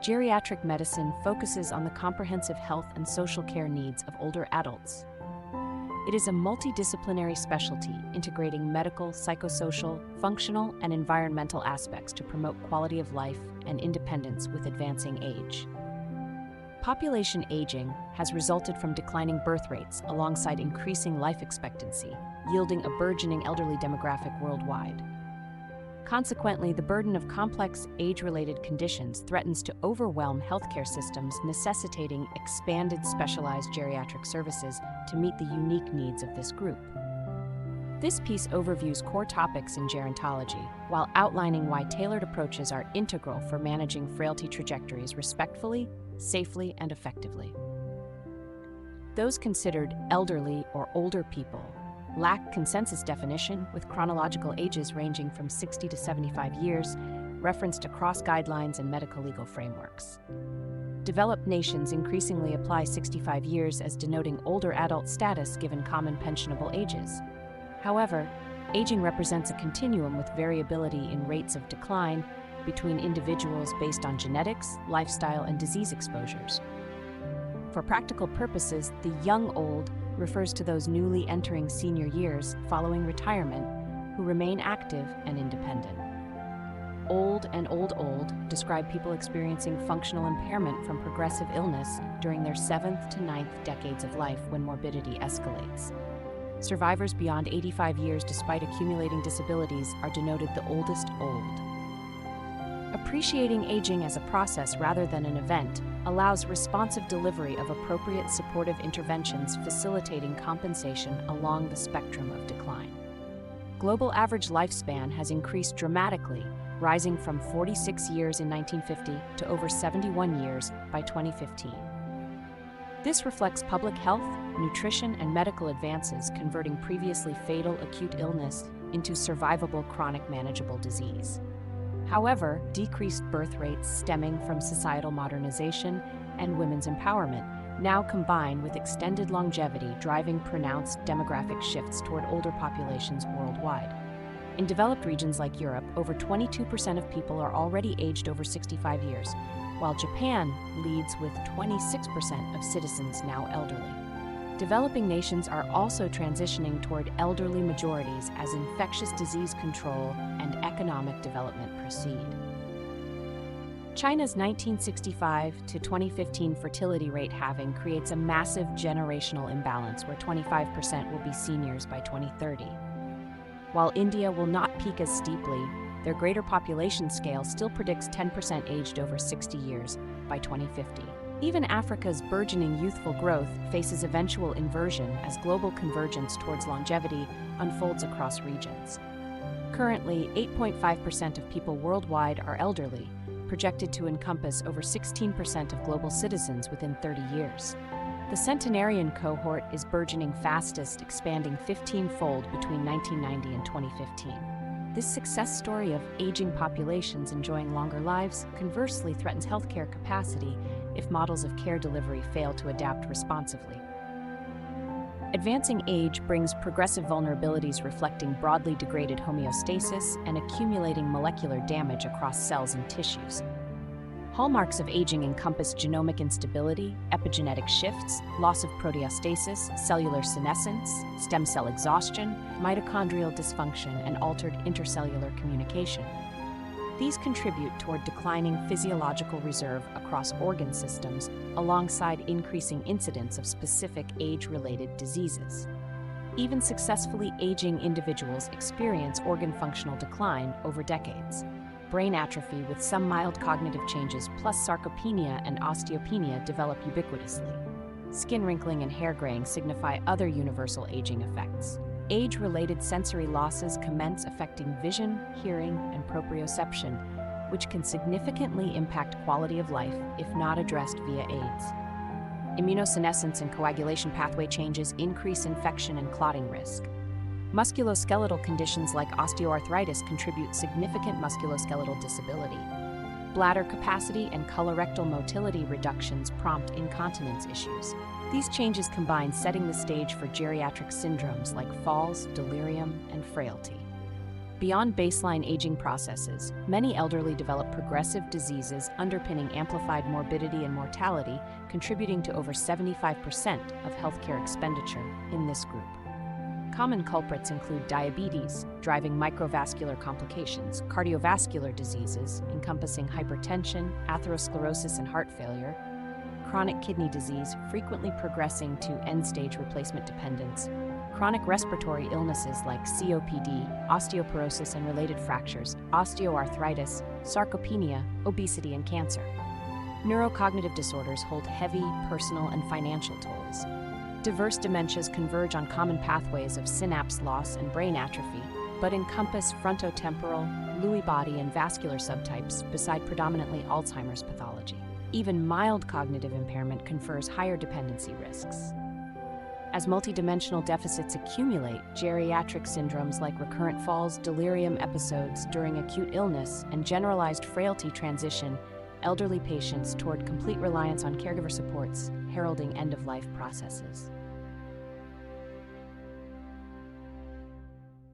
Geriatric medicine focuses on the comprehensive health and social care needs of older adults. It is a multidisciplinary specialty integrating medical, psychosocial, functional, and environmental aspects to promote quality of life and independence with advancing age. Population aging has resulted from declining birth rates alongside increasing life expectancy, yielding a burgeoning elderly demographic worldwide. Consequently, the burden of complex age-related conditions threatens to overwhelm healthcare systems, necessitating expanded specialized geriatric services to meet the unique needs of this group. This piece overviews core topics in gerontology, while outlining why tailored approaches are integral for managing frailty trajectories respectfully, safely, and effectively. Those considered elderly or older people lack consensus definition, with chronological ages ranging from 60 to 75 years, referenced across guidelines and medical legal frameworks. Developed nations increasingly apply 65 years as denoting older adult status given common pensionable ages. However, aging represents a continuum with variability in rates of decline between individuals based on genetics, lifestyle, and disease exposures. For practical purposes, the young old refers to those newly entering senior years following retirement who remain active and independent. Old and old describe people experiencing functional impairment from progressive illness during their 7th to 9th decades of life when morbidity escalates. Survivors beyond 85 years despite accumulating disabilities are denoted the oldest old. Appreciating aging as a process rather than an event allows responsive delivery of appropriate supportive interventions, facilitating compensation along the spectrum of decline. Global average lifespan has increased dramatically, rising from 46 years in 1950 to over 71 years by 2015. This reflects public health, nutrition, and medical advances, converting previously fatal acute illness into survivable chronic manageable disease. However, decreased birth rates stemming from societal modernization and women's empowerment now combine with extended longevity, driving pronounced demographic shifts toward older populations worldwide. In developed regions like Europe, over 22% of people are already aged over 65 years, while Japan leads with 26% of citizens now elderly. Developing nations are also transitioning toward elderly majorities as infectious disease control and economic development proceed. China's 1965 to 2015 fertility rate halving creates a massive generational imbalance where 25% will be seniors by 2030. While India will not peak as steeply, their greater population scale still predicts 10% aged over 60 years by 2050. Even Africa's burgeoning youthful growth faces eventual inversion as global convergence towards longevity unfolds across regions. Currently, 8.5% of people worldwide are elderly, projected to encompass over 16% of global citizens within 30 years. The centenarian cohort is burgeoning fastest, expanding 15-fold between 1990 and 2015. This success story of aging populations enjoying longer lives conversely threatens healthcare capacity if models of care delivery fail to adapt responsively. Advancing age brings progressive vulnerabilities reflecting broadly degraded homeostasis and accumulating molecular damage across cells and tissues. Hallmarks of aging encompass genomic instability, epigenetic shifts, loss of proteostasis, cellular senescence, stem cell exhaustion, mitochondrial dysfunction, and altered intercellular communication. These contribute toward declining physiological reserve across organ systems, alongside increasing incidence of specific age-related diseases. Even successfully aging individuals experience organ functional decline over decades. Brain atrophy with some mild cognitive changes plus sarcopenia and osteopenia develop ubiquitously. Skin wrinkling and hair graying signify other universal aging effects. Age-related sensory losses commence affecting vision, hearing, and proprioception, which can significantly impact quality of life if not addressed via AIDS. Immunosenescence and coagulation pathway changes increase infection and clotting risk. Musculoskeletal conditions like osteoarthritis contribute significant musculoskeletal disability. Bladder capacity and colorectal motility reductions prompt incontinence issues. These changes combine, setting the stage for geriatric syndromes like falls, delirium, and frailty. Beyond baseline aging processes, many elderly develop progressive diseases underpinning amplified morbidity and mortality, contributing to over 75% of healthcare expenditure in this group. Common culprits include diabetes, driving microvascular complications, cardiovascular diseases, encompassing hypertension, atherosclerosis, and heart failure, chronic kidney disease, frequently progressing to end-stage replacement dependence, chronic respiratory illnesses like COPD, osteoporosis and related fractures, osteoarthritis, sarcopenia, obesity, and cancer. Neurocognitive disorders hold heavy personal and financial tolls. Diverse dementias converge on common pathways of synapse loss and brain atrophy, but encompass frontotemporal, Lewy body, and vascular subtypes beside predominantly Alzheimer's pathology. Even mild cognitive impairment confers higher dependency risks. As multidimensional deficits accumulate, geriatric syndromes like recurrent falls, delirium episodes during acute illness, and generalized frailty transition elderly patients toward complete reliance on caregiver supports, heralding end-of-life processes.